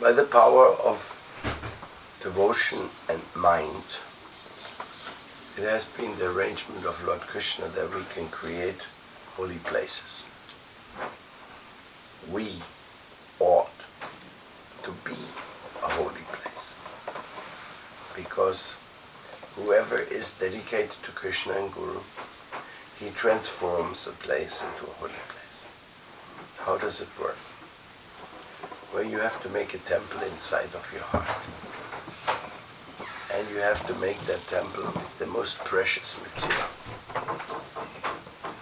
By the power of devotion and mind, it has been the arrangement of Lord Krishna that we can create holy places. We ought to be a holy place, because whoever is dedicated to Krishna and Guru, he transforms a place into a holy place. How does it work? Well, you have to make a temple inside of your heart. And you have to make that temple with the most precious material.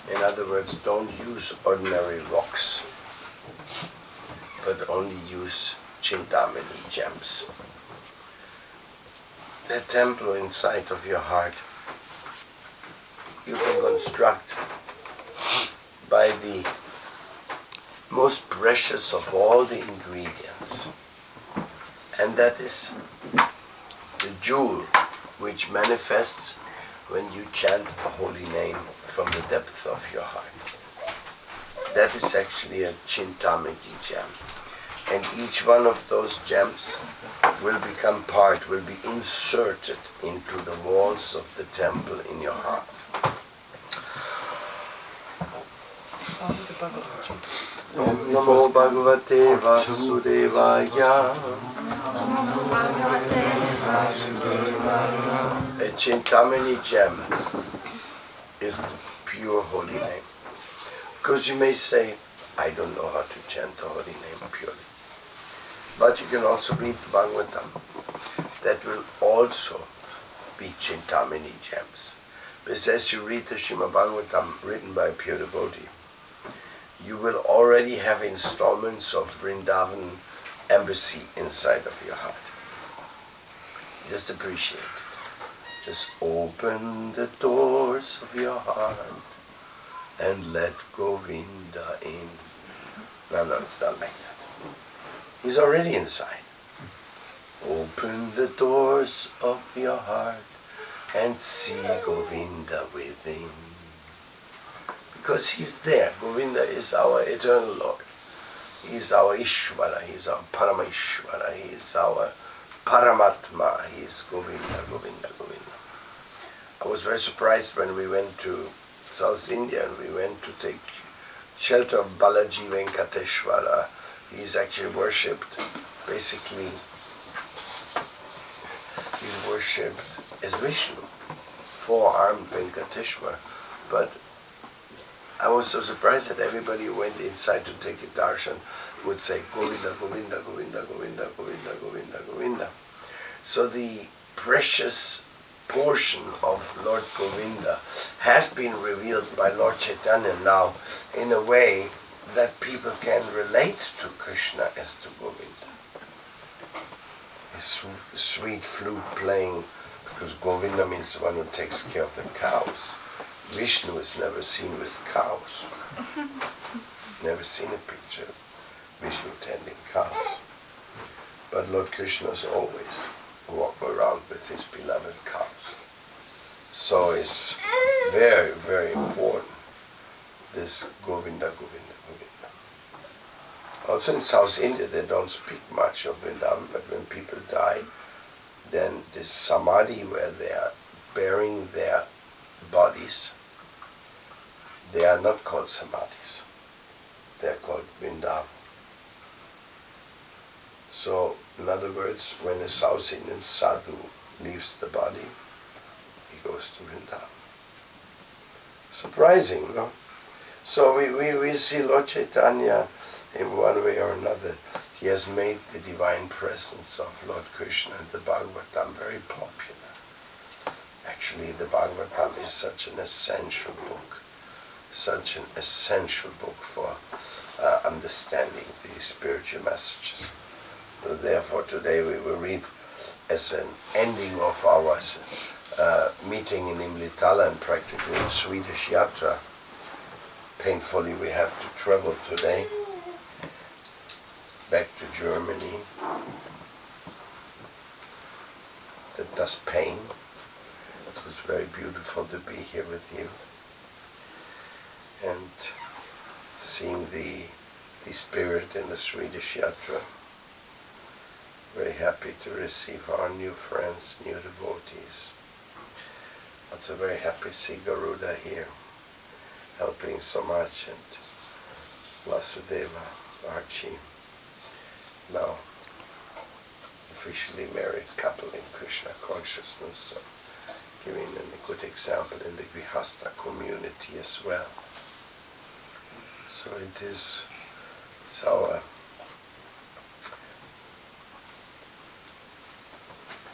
In other words, don't use ordinary rocks, but only use Chintamani gems. That temple inside of your heart you can construct by the most precious of all the ingredients, and that is the jewel which manifests when you chant a holy name from the depths of your heart. That is actually a Chintamani gem. And each one of those gems will become part, will be inserted into the walls of the temple in your heart. Namo Bhagavate Vasudevaya. A Chintamani gem is the pure holy name. Because you may say, I don't know how to chant the holy name purely. But you can also read Bhagavatam. That will also be Chintamani gems. Because as you read the Srimad Bhagavatam written by a pure devotee, you will already have installments of Vrindavan embassy inside of your heart. Just appreciate it. Just open the doors of your heart and let Govinda in. No, it's not like that. He's already inside. Open the doors of your heart and see Govinda within. Because he's there. Govinda is our eternal Lord. He is our Ishvara, he is our Parameshvara, he is our Paramatma, he is Govinda, Govinda, Govinda. I was very surprised when we went to South India and we went to take shelter of Balaji Venkateshwara. He is actually worshipped, basically, he's worshipped as Vishnu, four-armed Venkateshwara. But I was so surprised that everybody who went inside to take a darshan would say Govinda, Govinda, Govinda, Govinda, Govinda, Govinda, Govinda. So the precious portion of Lord Govinda has been revealed by Lord Chaitanya now in a way that people can relate to Krishna as to Govinda. His sweet flute playing, because Govinda means the one who takes care of the cows. Vishnu is never seen with cows. Never seen a picture of Vishnu tending cows. But Lord Krishna is always walking around with his beloved cows. So it's very, very important, this Govinda, Govinda, Govinda. Also in South India they don't speak much of Vrindavan, but when people die, then this samadhi where they are burying their bodies, they are not called samadhis, they are called Vrindavan. So, in other words, when a South Indian sadhu leaves the body, he goes to Vrindavan. Surprising, no? So we see Lord Chaitanya in one way or another. He has made the divine presence of Lord Krishna and the Bhagavatam very popular. Actually, the Bhagavatam is such an essential book for understanding the spiritual messages. So therefore, today we will read as an ending of our meeting in Imlitala and practically in Swedish Yatra. Painfully, we have to travel today back to Germany. That does pain. It was very beautiful to be here with you and seeing the spirit in the Swedish Yatra. very happy to receive our new friends, new devotees. Also very happy to see Garuda here, helping so much, and Vasudeva, Archie, now officially married couple in Krishna consciousness, so giving a good example in the Grihastha community as well. So it is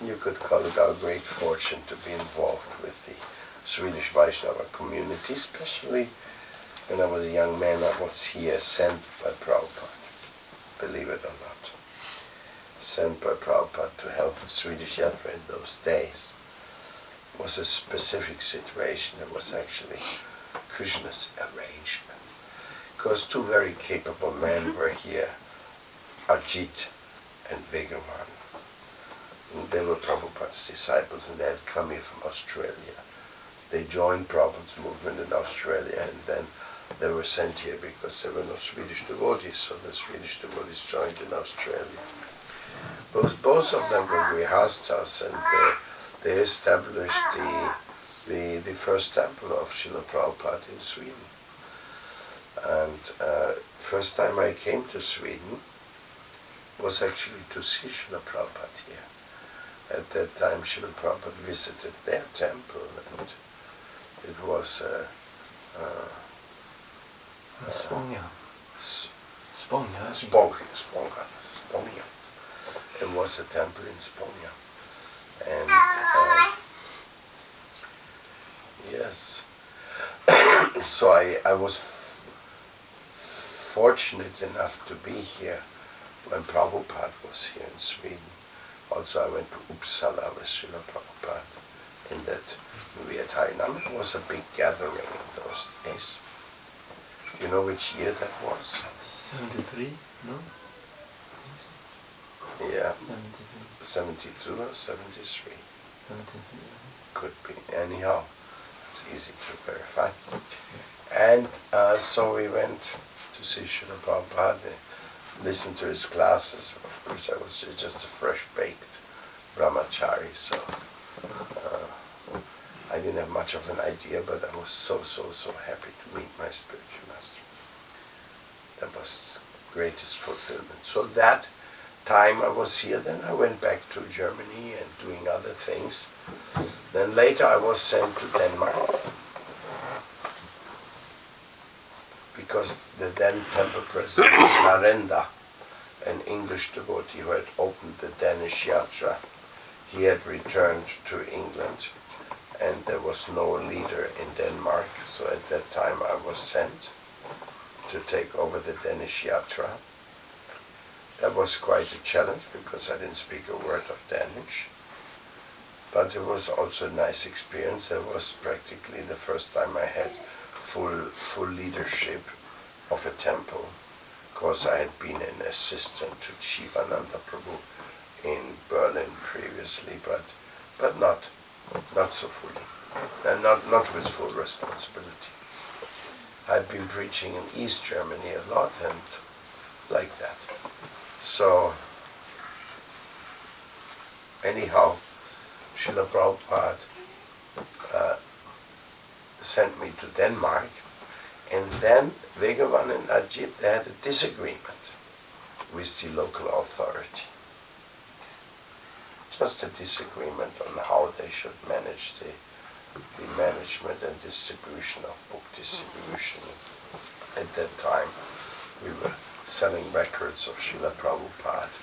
you could call it our great fortune to be involved with the Swedish Vaishnava community, especially when I was a young man. I was here sent by Prabhupada, believe it or not. Sent by Prabhupada to help the Swedish Yatra in those days. It was a specific situation. It was actually Krishna's arrangement. Because two very capable men were here, Ajit and Vegavan. And they were Prabhupada's disciples, and they had come here from Australia. They joined Prabhupada's movement in Australia, and then they were sent here because there were no Swedish devotees, so the Swedish devotees joined in Australia. Both of them were Grihasthas, and they established the first temple of Srila Prabhupada in Sweden. And first time I came to Sweden was actually to see Srila Prabhupada here. At that time Srila Prabhupada visited their temple, and it was Spånga. Spånga. It was a temple in Spånga. And yes, so I was fortunate enough to be here when Prabhupada was here in Sweden. Also I went to Uppsala with Srila Prabhupada in that we had Harinam. It was a big gathering in those days. You know which year that was? 73, no? Yeah. 73. 72 or 73? 73. Could be. Anyhow, it's easy to verify. And so we went to see Srila Prabhupada, listened to his classes. Of course, I was just a fresh-baked brahmachari, so I didn't have much of an idea, but I was so happy to meet my spiritual master. That was greatest fulfillment. So that time I was here, then I went back to Germany and doing other things. Then later I was sent to Denmark, because the then temple president, Narendra, an English devotee who had opened the Danish Yatra, he had returned to England, and there was no leader in Denmark, so at that time I was sent to take over the Danish Yatra. That was quite a challenge because I didn't speak a word of Danish, but it was also a nice experience. It was practically the first time I had full leadership of a temple, because I had been an assistant to Shivananda Prabhu in Berlin previously, but not so fully, and not with full responsibility. I'd been preaching in East Germany a lot, and like that. So anyhow, Srila Prabhupada sent me to Denmark, and then Vegavan and Ajit, they had a disagreement with the local authority. Just a disagreement on how they should manage the management and distribution of book distribution. At that time, we were selling records of Srila Prabhupada,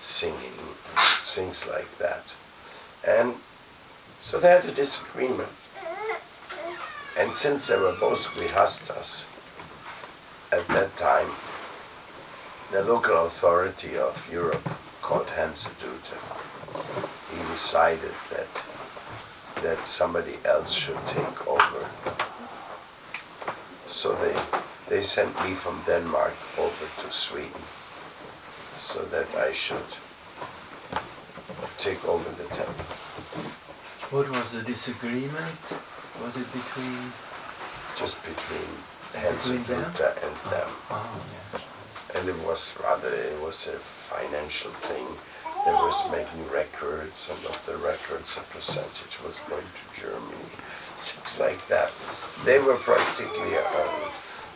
singing, things like that. And so they had a disagreement. And since they were both Grihasthas, at that time, the local authority of Europe called Hansadutta, he decided that somebody else should take over. So they sent me from Denmark over to Sweden so that I should take over the temple. What was the disagreement? Was it between? Just between Hansadutta and them. Oh, yes. And it was a financial thing. They was making records, and of the records a percentage was going to Germany, things like that. They were practically,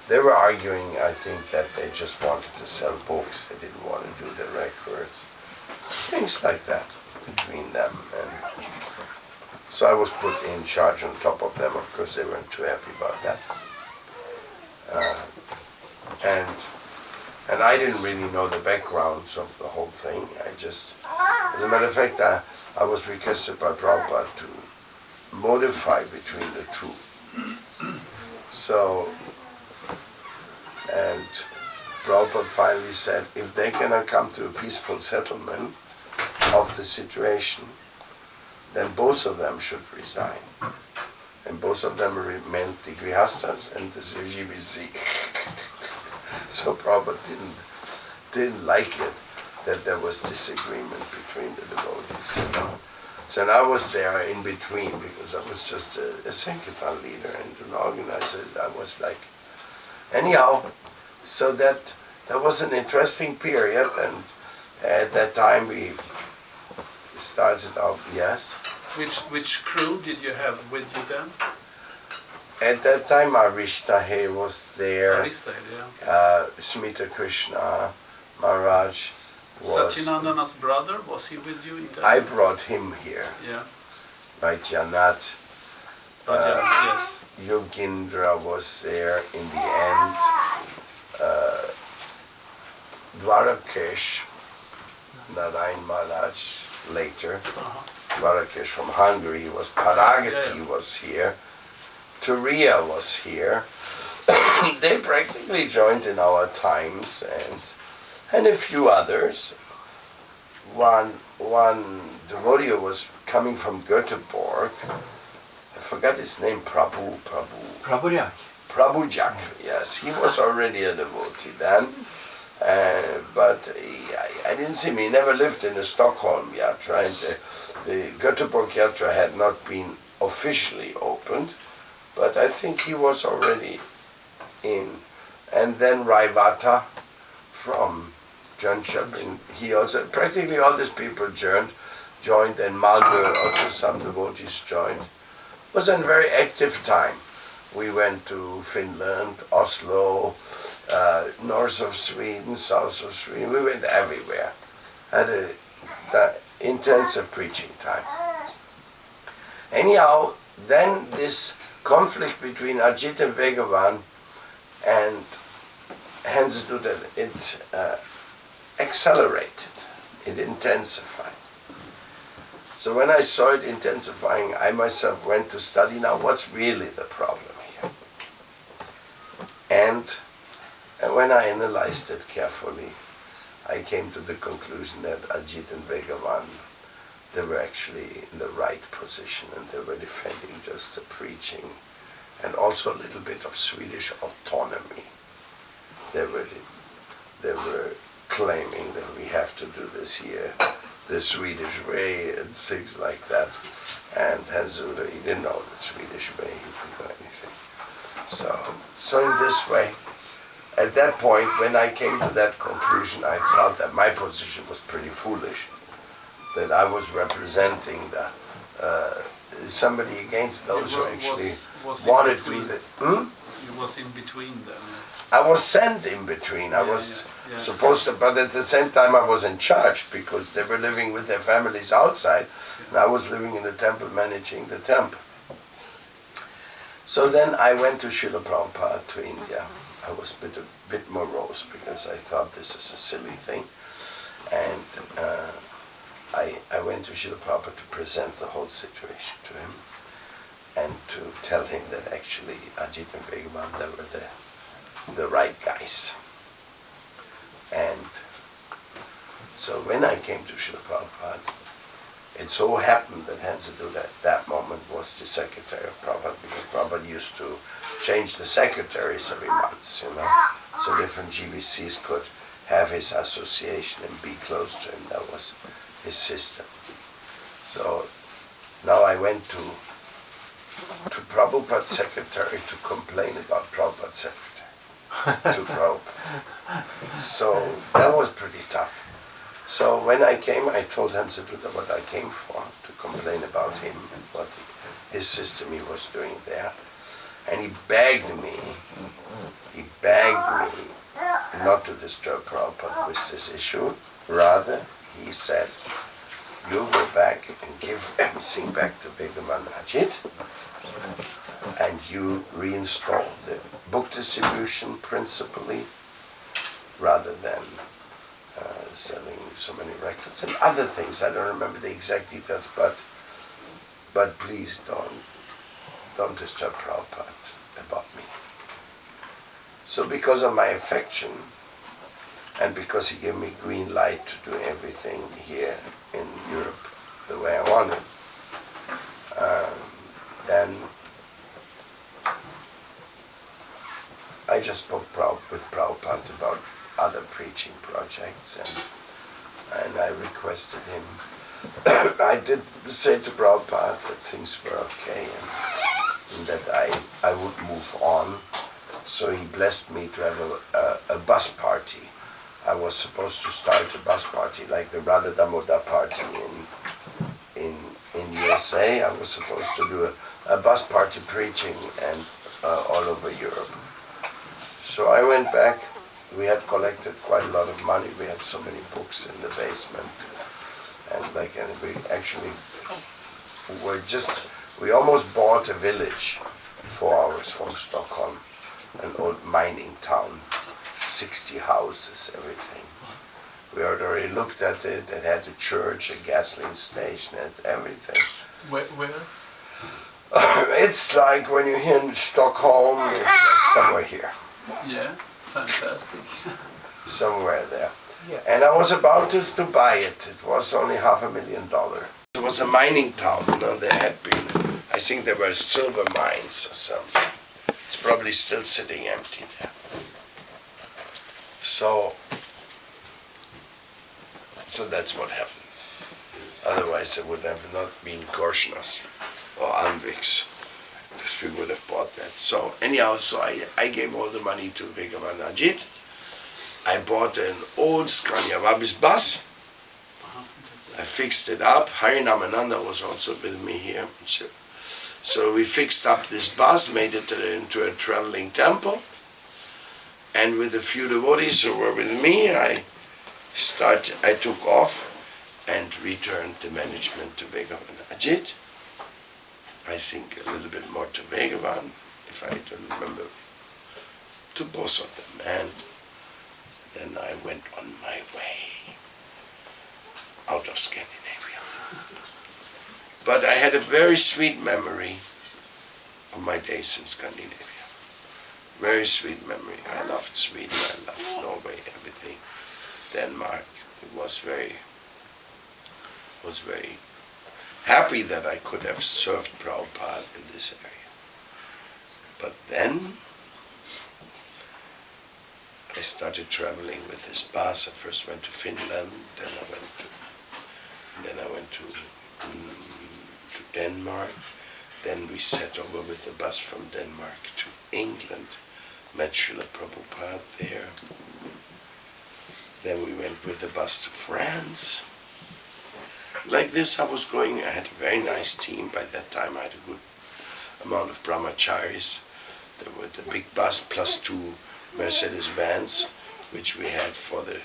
they were arguing, I think, that they just wanted to sell books, they didn't want to do the records. Things like that between them. And so I was put in charge on top of them. Of course, they weren't too happy about that. And I didn't really know the backgrounds of the whole thing. I just, as a matter of fact, I was requested by Prabhupada to modify between the two. So, and Prabhupada finally said, if they cannot come to a peaceful settlement of the situation, then both of them should resign. And both of them meant the Grihastas and the GBC. So Prabhupada didn't like it that there was disagreement between the devotees, you know. So I was there in between because I was just a Sankirtan leader and an organizer. I was like, anyhow, so that was an interesting period, and at that time we started out, yes. Which crew did you have with you then? At that time Arishtahe was there, Aristide, yeah. Smita Krishna Maharaj was... Satyanandana's brother, was he with you in that? I brought him here. Yeah. Vaidyanatha. Yes. Yogindra was there in the end. Dwarakesh, Narayan Maharaj later. Dwarakesh from Hungary was, Paragati was here. Turiya was here. They practically joined in our times, and a few others. One devotee was coming from Göteborg. I forgot his name, Prabhupada. Prabhujak, yes. He was already a devotee then. But I didn't see him. He never lived in the Stockholm Yatra, and the Göteborg Yatra had not been officially opened. But I think he was already in. And then Raivata from Jönköping, he also, practically all these people joined, and Malmö, also some devotees joined. It was a very active time. We went to Finland, Oslo, north of Sweden, south of Sweden, we went everywhere. Had a intensive preaching time. Anyhow, then this conflict between Ajit and Vegavan and Hansaduta, it accelerated, it intensified. So when I saw it intensifying, I myself went to study now what's really the problem here. And when I analyzed it carefully, I came to the conclusion that Ajit and Vegavan, they were actually in the right position, and they were defending just the preaching and also a little bit of Swedish autonomy. They were claiming that we have to do this here the Swedish way and things like that. And Hansuda, he didn't know the Swedish way, he didn't know anything. So in this way, at that point, when I came to that conclusion, I thought that my position was pretty foolish, that I was representing somebody against those who actually wanted to do that. You was in between them. I was sent in between. I was supposed to, but at the same time I was in charge because they were living with their families outside, and I was living in the temple managing the temple. So then I went to Srila Prabhupada to India. I was a bit morose because I thought this is a silly thing. And I went to Srila Prabhupada to present the whole situation to him and to tell him that actually Ajit and Vegavan, they were the right guys. And so when I came to Srila Prabhupada, it so happened that Hansaduta at that moment was the secretary of Prabhupada, because Prabhupada used to change the secretaries every month, you know, so different GBCs could have his association and be close to him. That was his system. So now I went to Prabhupada's secretary to complain about Prabhupada's secretary to Prabhupada. So that was pretty tough. So when I came, I told Hansaduta what I came for, to complain about him and what his system he was doing there. And he begged me not to disturb Prabhupada with this issue. Rather, he said, you go back and give everything back to Bhagavan Ajit, and you reinstall the book distribution principally, rather than selling so many records and other things. I don't remember the exact details, but please don't disturb Prabhupada about me. So because of my affection, and because he gave me green light to do everything here in Europe the way I wanted, then I just spoke with Prabhupada about other preaching projects, and I requested him. I did say to Prabhupada that things were okay and that I would move on. So he blessed me to have a bus party. I was supposed to start a bus party like the Radha Damodar party in USA. I was supposed to do a bus party preaching and all over Europe. So I went back. We had collected quite a lot of money. We had so many books in the basement, and we actually we almost bought a village 4 hours from Stockholm, an old mining town, 60 houses, everything. We had already looked at it. It had a church, a gasoline station, and everything. Where? It's like when you're here in Stockholm, it's like somewhere here. Yeah, fantastic. Somewhere there. Yeah. And I was about to buy it. It was only $500,000. It was a mining town. There had been, I think there were silver mines or something. It's probably still sitting empty there. So that's what happened. Otherwise it would have not been Korshnas or Anviks, because we would have bought that. So anyhow, I gave all the money to Bhagavan Ajit. I bought an old Scania Vabis bus. I fixed it up. Harinamananda was also with me here. So we fixed up this bus, made it into a traveling temple. And with a few devotees who were with me, I took off and returned the management to Bhagavan Ajit. I think a little bit more to Bhagavan, if I don't remember, to both of them. And then I went on my way out of Scandinavia. But I had a very sweet memory of my days in Scandinavia. Very sweet memory. I loved Sweden, I loved Norway, everything. Denmark. It was very happy that I could have served Prabhupada in this area. But then I started traveling with this bus. I first went to Finland, then I went to Denmark. Then we set over with the bus from Denmark to England, met Srila Prabhupada there. Then we went with the bus to France. Like this I was going. I had a very nice team. By that time I had a good amount of brahmacharis. There were the big bus plus 2 Mercedes vans, which we had for the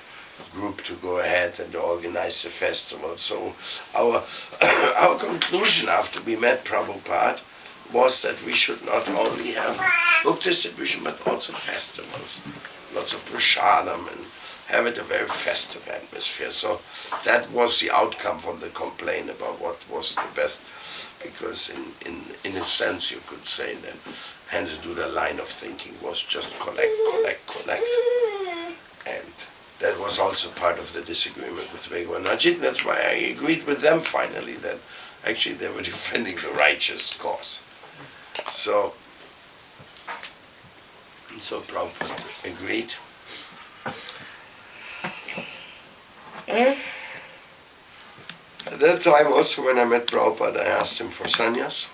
group to go ahead and organize the festival. So our conclusion after we met Prabhupada was that we should not only have book distribution but also festivals, lots of prasadam, and have it a very festive atmosphere. So that was the outcome from the complaint about what was the best, because in a sense you could say that Hansaduta line of thinking was just collect. And that was also part of the disagreement with Bhagavan Ajit. That's why I agreed with them finally that actually they were defending the righteous cause. So Prabhupada agreed. At that time also when I met Prabhupada, I asked him for sannyas.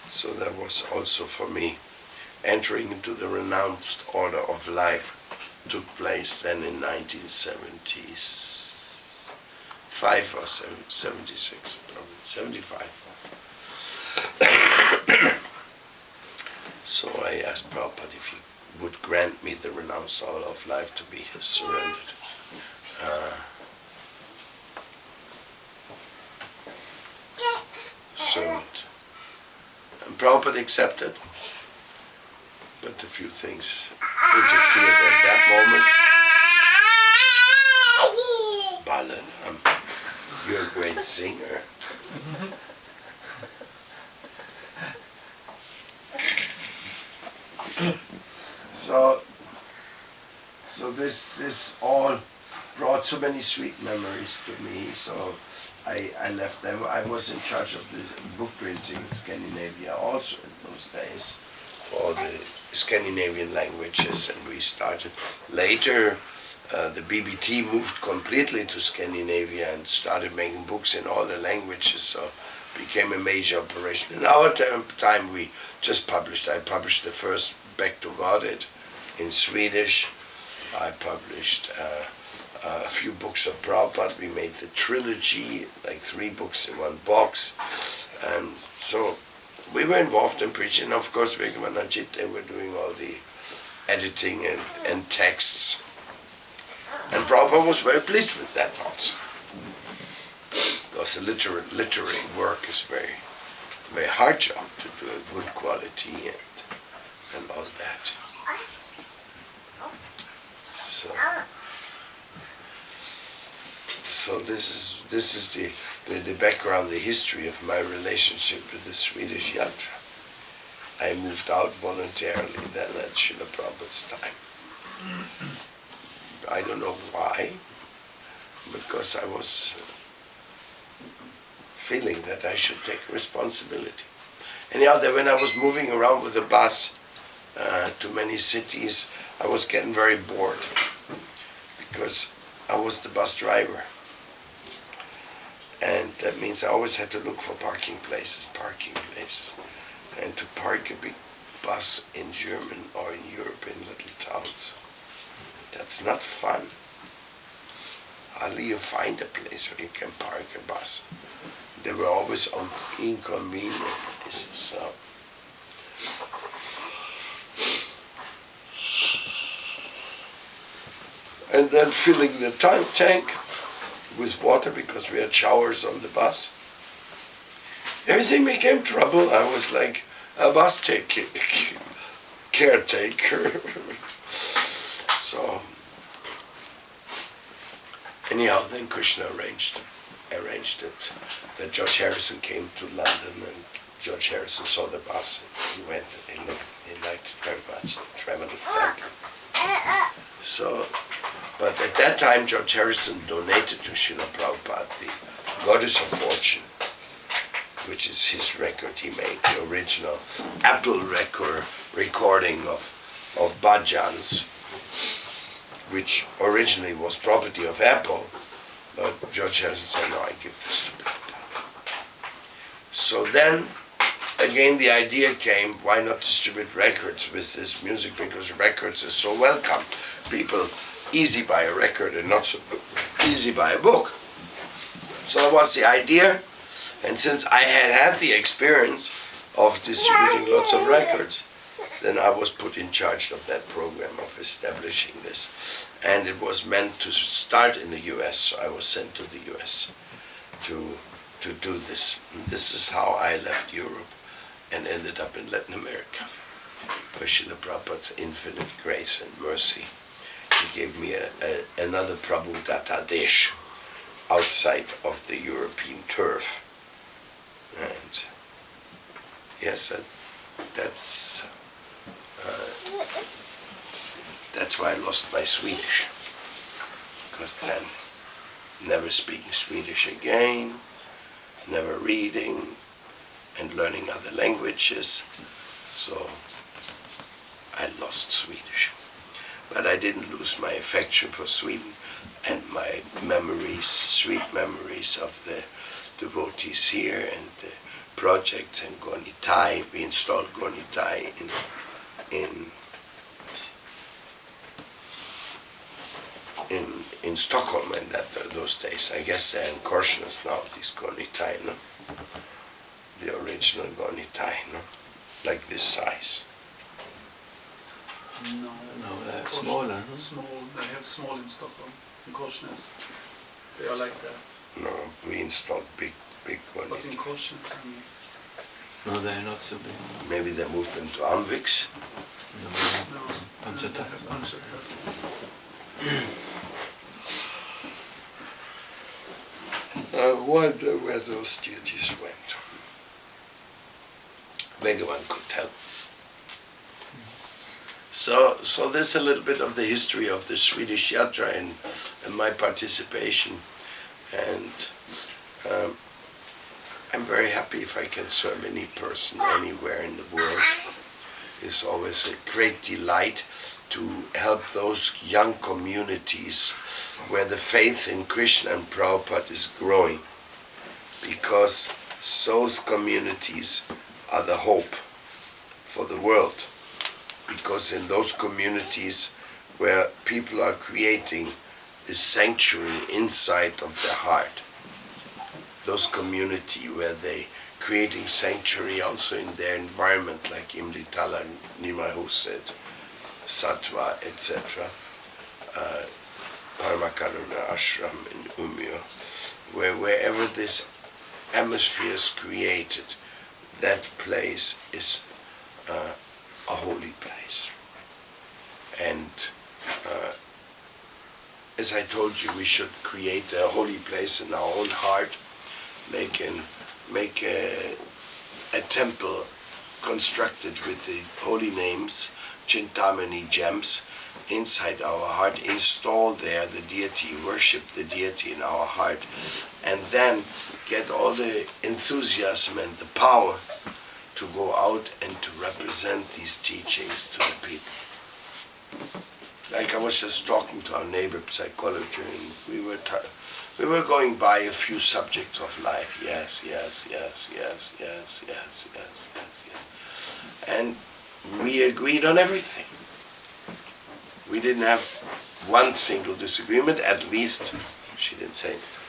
So that was also for me entering into the renounced order of life took place then in 1975 or 76, probably 75. So I asked Prabhupada if he would grant me the renounced all of life to be surrendered. Servant. And Prabhupada accepted, but a few things interfered at that moment. Balan, you're a great singer. So this all brought so many sweet memories to me. So I left them. I was in charge of the book printing in Scandinavia also in those days, for all the Scandinavian languages, and we started later. The BBT moved completely to Scandinavia and started making books in all the languages, so it became a major operation. In our time we just published. I published the first Back to Godhead in Swedish. I published a few books of Prabhupada. We made the trilogy, like 3 books in one box. And so we were involved in preaching. Of course, Vikram and Ajit, they were doing all the editing and texts. And Prabhupada was very pleased with that also. Because the literary work is very, very hard job to do a good quality and all that. So this is the background, the history of my relationship with the Swedish Yatra. I moved out voluntarily then at Srila Prabhupada's time. I don't know why, because I was feeling that I should take responsibility. Anyhow, when I was moving around with the bus to many cities, I was getting very bored because I was the bus driver. And that means I always had to look for parking places. And to park a big bus in German or in Europe in little towns, that's not fun. Hardly you find a place where you can park a bus. They were always inconvenient places. So. And then filling the tank with water because we had showers on the bus. Everything became trouble. I was like a bus caretaker. So anyhow, then Krishna arranged it that George Harrison came to London, and George Harrison saw the bus and he went and he liked it very much, the traveling tank. So, but at that time George Harrison donated to Srila Prabhupada the Goddess of Fortune, which is his record he made, the original Apple recording of bhajans, which originally was property of Apple, but George Harrison said, no, I give this to Prabhupada. So then, again, the idea came, why not distribute records with this music, because records is so welcome. People easy buy a record and not so easy buy a book. So that was the idea, and since I had the experience of distributing lots of records, then I was put in charge of that program of establishing this. And it was meant to start in the US, so I was sent to the US to do this. And this is how I left Europe and ended up in Latin America. By Srila Prabhupada's infinite grace and mercy, he gave me another Prabhu Datta Desh outside of the European turf. And yes, that's why I lost my Swedish, because then never speaking Swedish again, never reading and learning other languages, so I lost Swedish. But I didn't lose my affection for Sweden and my memories, sweet memories of the devotees here and the projects and Gornitai. We installed Gornitai in in Stockholm in those days. I guess they're in Korsnäs now, these Gornitai, no? The original Gornitai, no? Like this size. No, they're smaller. No? Small. They have small in Stockholm. In Korsnäs, they are like that. No, we installed big But in Gornitai. Korsnäs, No, they're not so big. Maybe they moved them to Anviks. No, no. Panchata. They have Panchata. I wonder where those deities went. Maybe one could tell. So there's a little bit of the history of the Swedish Yatra and my participation, and I'm very happy if I can serve any person anywhere in the world. It's always a great delight to help those young communities where the faith in Krishna and Prabhupada is growing, because those communities are the hope for the world. Because in those communities where people are creating a sanctuary inside of their heart, those community where they creating sanctuary also in their environment, like Imlitala and Nimahu said, Sattva, etc., Paramakaruna Ashram in Umeå, wherever this atmosphere is created, that place is a holy place. And as I told you, we should create a holy place in our own heart, make a temple constructed with the holy names, Chintamani gems, inside our heart, install there the deity, worship the deity in our heart, and then get all the enthusiasm and the power to go out and to represent these teachings to the people. Like I was just talking to our neighbor psychology, and we were going by a few subjects of life. Yes. And we agreed on everything. We didn't have one single disagreement, at least she didn't say anything.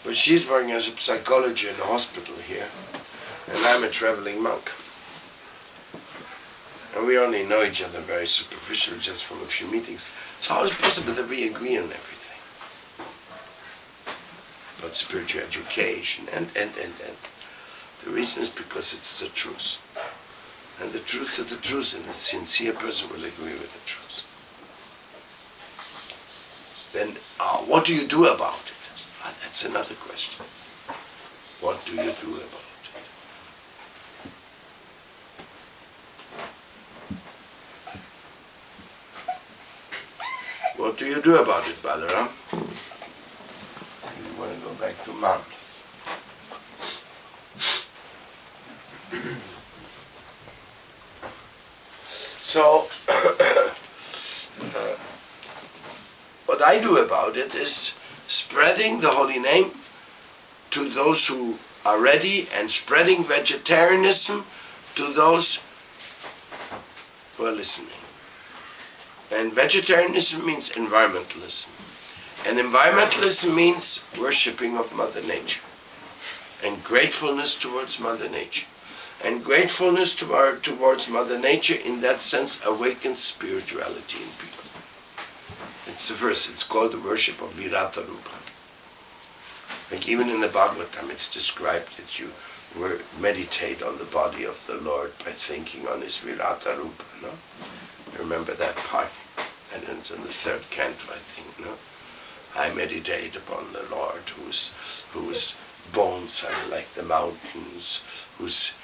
But she's working as a psychologist in a hospital here, and I'm a traveling monk. And we only know each other very superficially, just from a few meetings. So how is it possible that we agree on everything? About spiritual education and. The reason is because it's the truth. And the truth is the truth, and a sincere person will agree with the truth. Then, what do you do about it? That's another question. What do you do about it? What do you do about it, Balaram? You want to go back to Mount. So, what I do about it is spreading the holy name to those who are ready, and spreading vegetarianism to those who are listening. And vegetarianism means environmentalism. And environmentalism means worshipping of Mother Nature and gratefulness towards Mother Nature. And gratefulness towards Mother Nature, in that sense, awakens spirituality in people. It's the verse, it's called the worship of Virata Rupa. Like even in the Bhagavatam, it's described that you meditate on the body of the Lord by thinking on his Virata Rupa, no? Remember that part? And it's in the third canto, I think, no? I meditate upon the Lord, whose bones are like the mountains, whose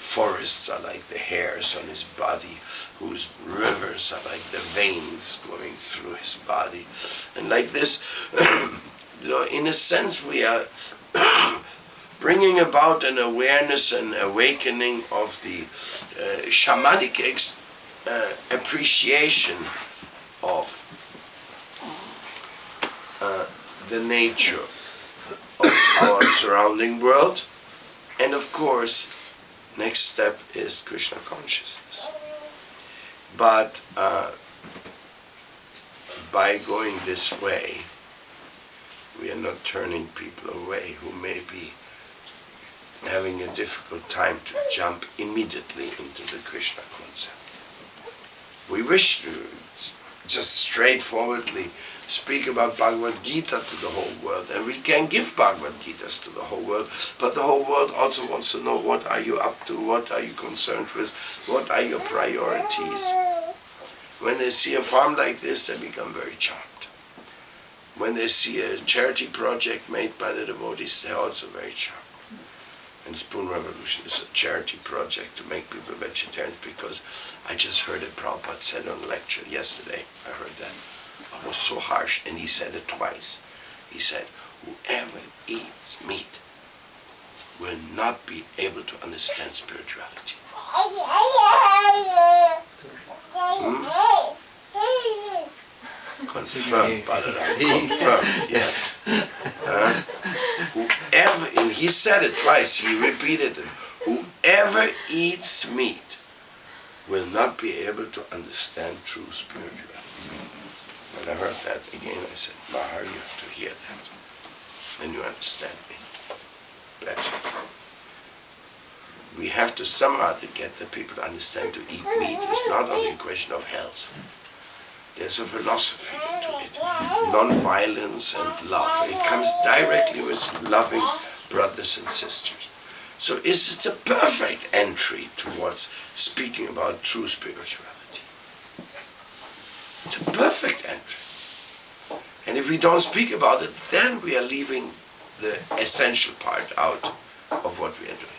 forests are like the hairs on his body, whose rivers are like the veins going through his body. And like this, in a sense, we are bringing about an awareness and awakening of the shamanic appreciation of the nature of our surrounding world. And of course, next step is Krishna consciousness. But by going this way, we are not turning people away who may be having a difficult time to jump immediately into the Krishna concept. We wish to just straightforwardly speak about Bhagavad Gita to the whole world, and we can give Bhagavad Gitas to the whole world, but the whole world also wants to know what are you up to, what are you concerned with, what are your priorities. When they see a farm like this, they become very charmed. When they see a charity project made by the devotees, they're also very charmed. And Spoon Revolution is a charity project to make people vegetarians, because I just heard it Prabhupada said on a lecture yesterday. I heard that. It was so harsh, and he said it twice. He said, whoever eats meat will not be able to understand spirituality. Confirmed, Balaram, confirmed, yes. Whoever, and he said it twice, he repeated it, whoever eats meat will not be able to understand true spirituality. When I heard that again, I said, Mahar, you have to hear that, and you understand me better. We have to somehow to get the people to understand to eat meat is not only a question of health. There's a philosophy to it, non-violence and love. It comes directly with loving brothers and sisters. So it's a perfect entry towards speaking about true spirituality. It's a perfect entry. And if we don't speak about it, then we are leaving the essential part out of what we are doing.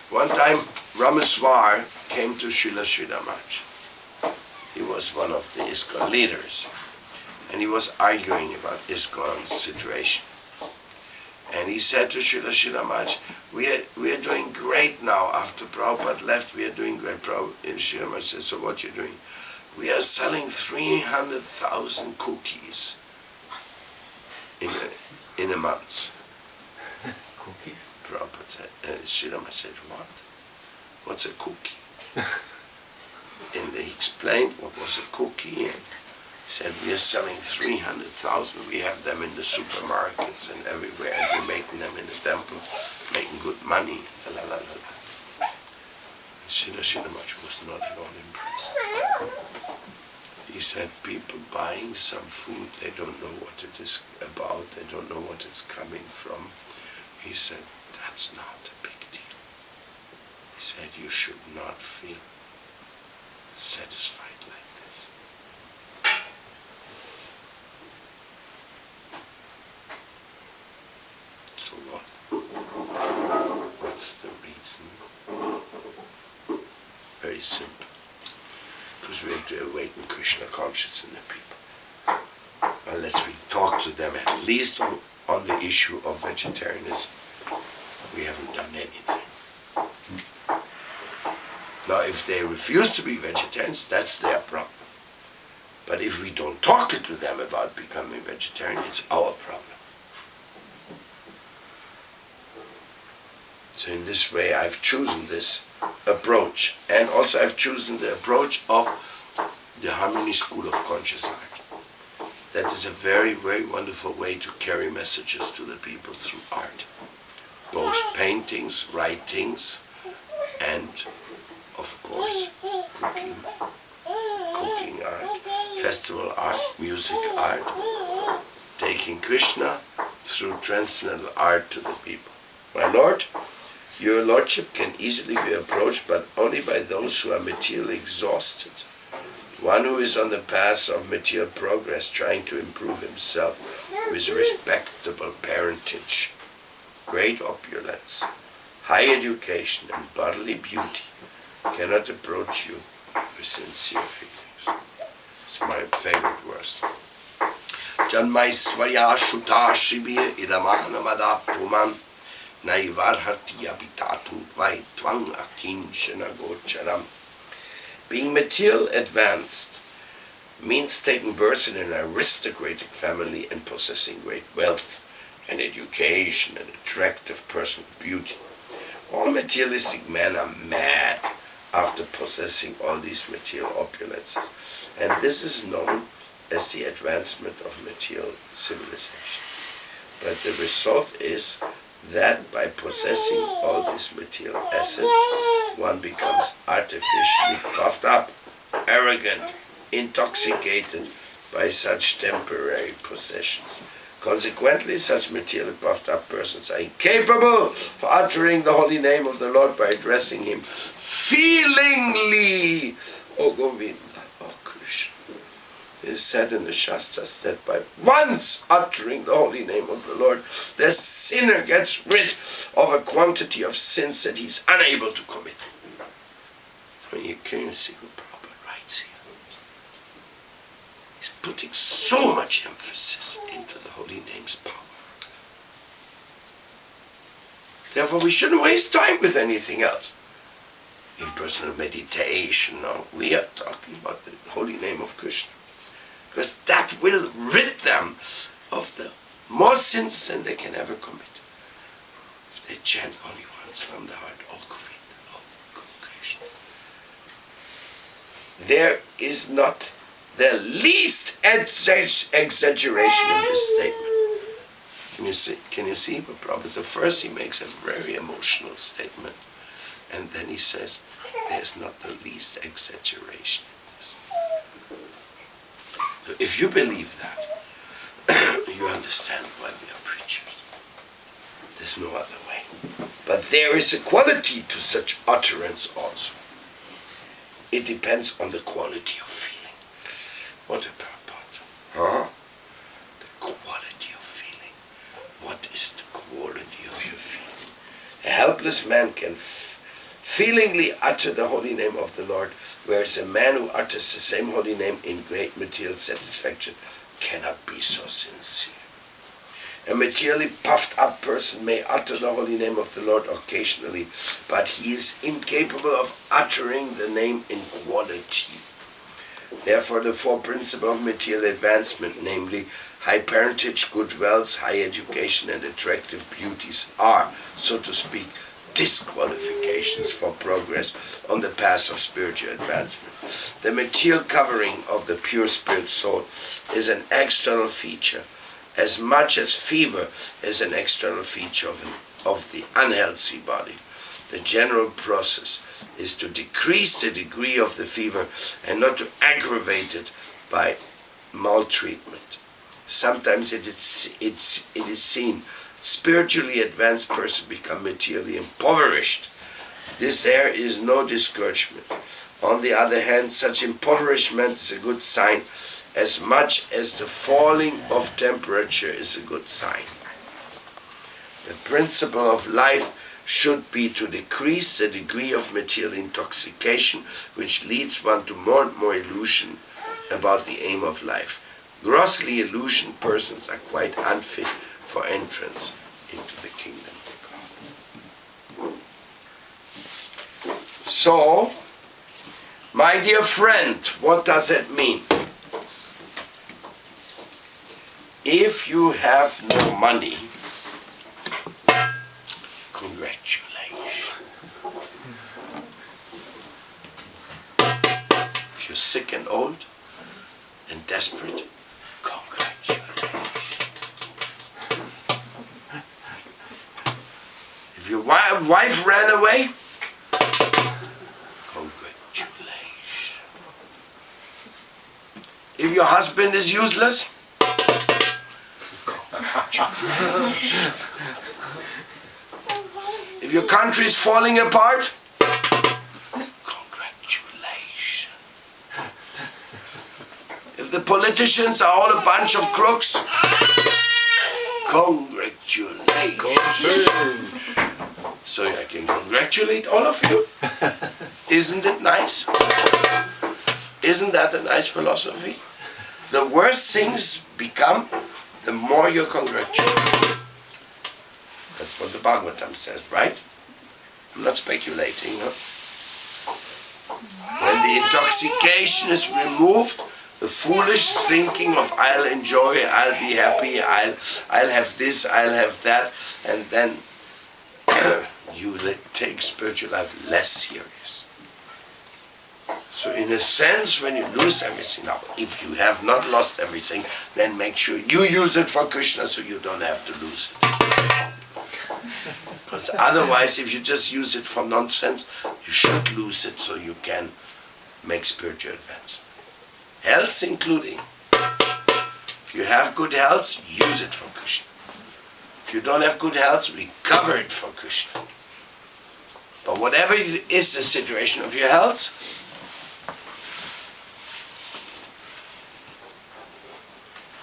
One time, Rameswar came to Srila Sridhar Maharaj. He was one of the ISKCON leaders, and he was arguing about ISKCON's situation. And he said to Srila Sridhar Maharaj, we are doing great now. After Prabhupada left, we are doing great. And Sridhar Maharaj said, so what are you doing? We are selling 300,000 cookies in a month. Cookies? Prabhupada said, Sridhar Maharaj said, what? What's a cookie? And they explained what was a cookie, and he said, we are selling 300,000. We have them in the supermarkets and everywhere, and we're making them in the temple, making good money. La, la, la, la. Sridhar Maharaj was not at all impressed. He said, people buying some food, they don't know what it is about, they don't know what it's coming from. He said, that's not a big deal. He said, you should not feel satisfied like this. So what? What's the reason? Very simple. Because we have to awaken Krishna consciousness in the people. Unless we talk to them at least on the issue of vegetarianism, we haven't done anything. Now, if they refuse to be vegetarians, that's their problem. But if we don't talk to them about becoming vegetarian, it's our problem. So in this way, I've chosen this approach. And also I've chosen the approach of the Harmony School of Conscious Art. That is a very, very wonderful way to carry messages to the people through art. Both paintings, writings, and of course, cooking art, festival art, music art, taking Krishna through transcendental art to the people. My Lord, your Lordship can easily be approached, but only by those who are materially exhausted. One who is on the path of material progress, trying to improve himself with respectable parentage, great opulence, high education, and bodily beauty, cannot approach you with sincere feelings. It's my favorite verse. Janmaisvaya shuta shibir idamana mada puman naivarhati abitatum vai tvang akinshana gocharam. Being material advanced means taking birth in an aristocratic family and possessing great wealth and education and attractive personal beauty. All materialistic men are mad after possessing all these material opulences. And this is known as the advancement of material civilization. But the result is that by possessing all these material assets, one becomes artificially puffed up, arrogant, intoxicated by such temporary possessions. Consequently, such materially puffed up persons are incapable of uttering the holy name of the Lord by addressing him feelingly. O Govinda, O Krishna. It is said in the Shastras that by once uttering the holy name of the Lord, the sinner gets rid of a quantity of sins that he is unable to commit. I mean, you can see what Prabhupada writes here. He's putting so much emphasis into the holy name's power. Therefore, we shouldn't waste time with anything else. Impersonal meditation, no. We are talking about the holy name of Krishna. Because that will rid them of the more sins than they can ever commit. If they chant only once from the heart, O Govinda, O Krishna. There is not the least exaggeration in this statement. Can you see? But Prabhupada, first he makes a very emotional statement, and then he says, there's not the least exaggeration in this. So if you believe that, you understand why we are preachers. There's no other way. But there is a quality to such utterance also. It depends on the quality of feeling. What a purport. Huh? The quality of feeling. What is the quality of your feeling? A helpless man can feelingly utter the holy name of the Lord, whereas a man who utters the same holy name in great material satisfaction cannot be so sincere. A materially puffed up person may utter the holy name of the Lord occasionally, but he is incapable of uttering the name in quality. Therefore, the four principles of material advancement, namely high parentage, good wealth, high education, and attractive beauties, are, so to speak, disqualifications for progress on the path of spiritual advancement. The material covering of the pure spirit soul is an external feature, as much as fever is an external feature of the unhealthy body. The general process is to decrease the degree of the fever and not to aggravate it by maltreatment. Sometimes it is seen spiritually advanced person become materially impoverished. This there is no discouragement. On the other hand, such impoverishment is a good sign, as much as the falling of temperature is a good sign. The principle of life should be to decrease the degree of material intoxication, which leads one to more and more illusion about the aim of life. Grossly illusioned persons are quite unfit for entrance into the kingdom of God. So, my dear friend, what does it mean? If you have no money, congratulations. If you're sick and old and desperate, congratulations. If your wife ran away, congratulations. If your husband is useless, congratulations. If your country is falling apart, congratulations. If the politicians are all a bunch of crooks, congratulations. So I can congratulate all of you. Isn't it nice? Isn't that a nice philosophy? The worse things become, the more you congratulate. That's what the Bhagavatam says, right? I'm not speculating. Huh? When the intoxication is removed, the foolish thinking of I'll enjoy, I'll be happy, I'll have this, I'll have that, and then you take spiritual life less serious. So in a sense, when you lose everything, now, if you have not lost everything, then make sure you use it for Krishna so you don't have to lose it. Because otherwise, if you just use it for nonsense, you should lose it so you can make spiritual advance. Health including. If you have good health, use it for Krishna. If you don't have good health, recover it for Krishna. But whatever is the situation of your health,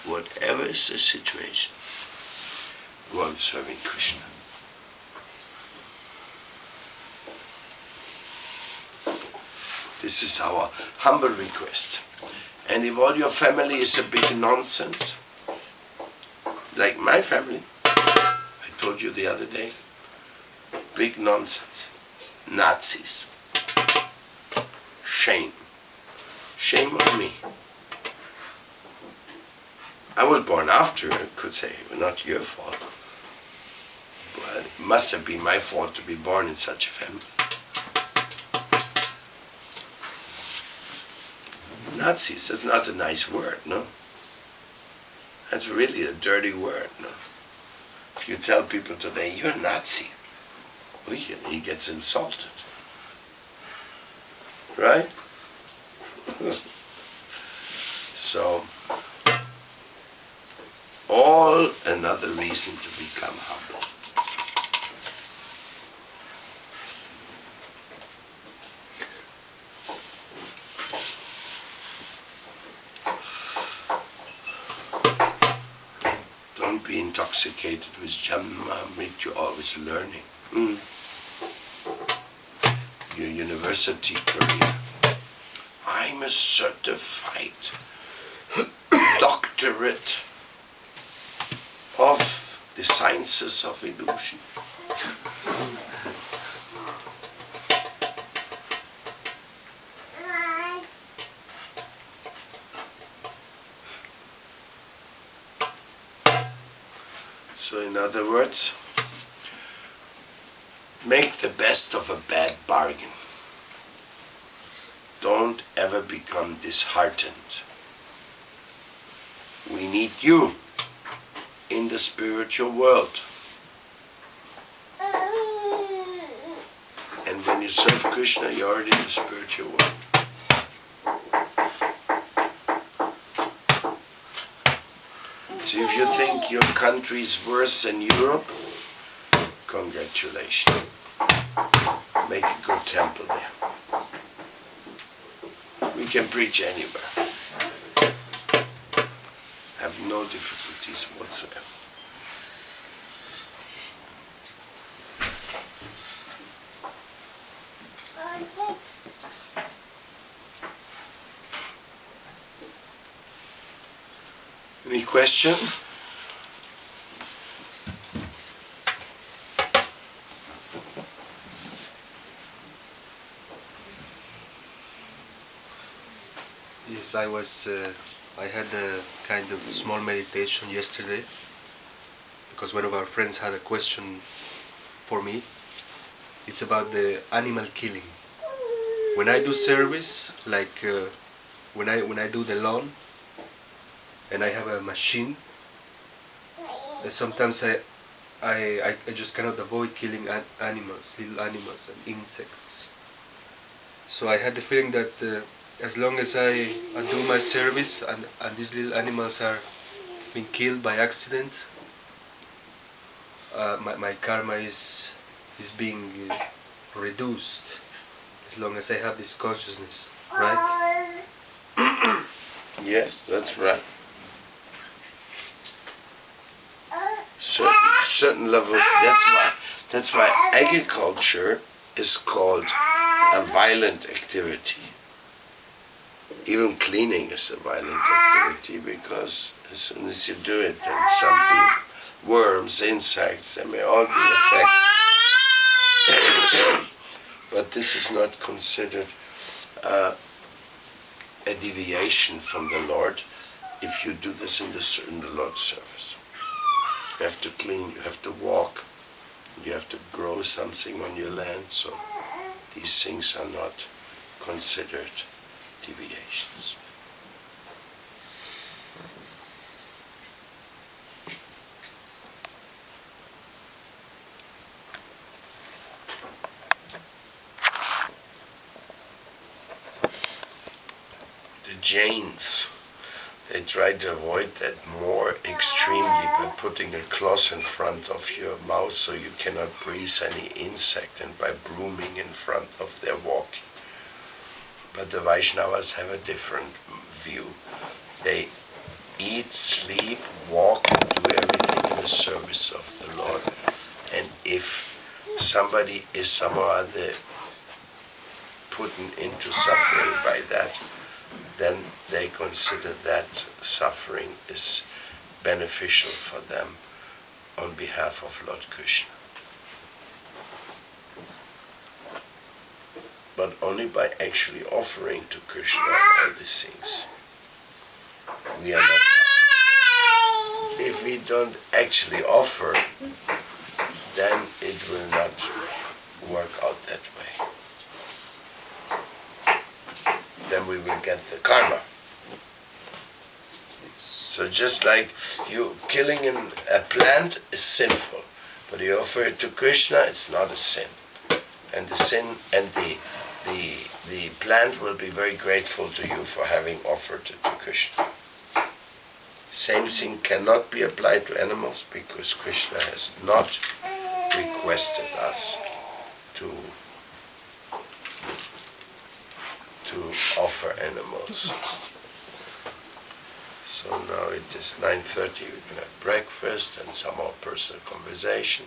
whatever is the situation, go on serving Krishna. This is our humble request. And if all your family is a big nonsense, like my family, I told you the other day, big nonsense, Nazis, shame, shame on me. I was born after, I could say, not your fault. But it must have been my fault to be born in such a family. Nazis, that's not a nice word, no? That's really a dirty word, no? If you tell people today, you're a Nazi, he gets insulted. Right? So, all another reason to become humble. Don't be intoxicated with Jamma, make you always learning. Your university career. I'm a certified doctorate of the sciences of illusion. So in other words, make the best of a bad bargain. Don't ever become disheartened. We need you in the spiritual world. And when you serve Krishna, you're already in the spiritual world. So if you think your country is worse than Europe, congratulations. Make a good temple there. We can preach anywhere. Have no difficulties whatsoever. Any question? Yes, I had a kind of small meditation yesterday because one of our friends had a question for me. It's about the animal killing. When I do service, like when I do the lawn, and I have a machine, and sometimes I just cannot avoid killing animals, little animals and insects. So I had the feeling that as long as I do my service and these little animals are being killed by accident, my karma is being reduced as long as I have this consciousness, right? Yes, that's right. Certain level. That's why agriculture is called a violent activity. Even cleaning is a violent activity because as soon as you do it, then some people, worms, insects, they may all be affected. But this is not considered a deviation from the Lord if you do this in the Lord's service. You have to clean, you have to walk, you have to grow something on your land, so these things are not considered deviations. The Jains, they try to avoid that more extremely by putting a cloth in front of your mouth so you cannot breathe any insect, and by brooming in front of their walking. But the Vaishnavas have a different view. They eat, sleep, walk, and do everything in the service of the Lord. And if somebody is somehow put into suffering by that, then they consider that suffering is beneficial for them on behalf of Lord Krishna. But only by actually offering to Krishna all these things. We are not. If we don't actually offer, then it will not work out that way. Then we will get the karma. So just like you killing a plant is sinful, but you offer it to Krishna, it's not a sin. And the sin and the plant will be very grateful to you for having offered it to Krishna. Same thing cannot be applied to animals because Krishna has not requested us to offer animals. So now it is 9:30, we will have breakfast and some more personal conversation,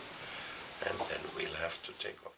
and then we'll have to take off.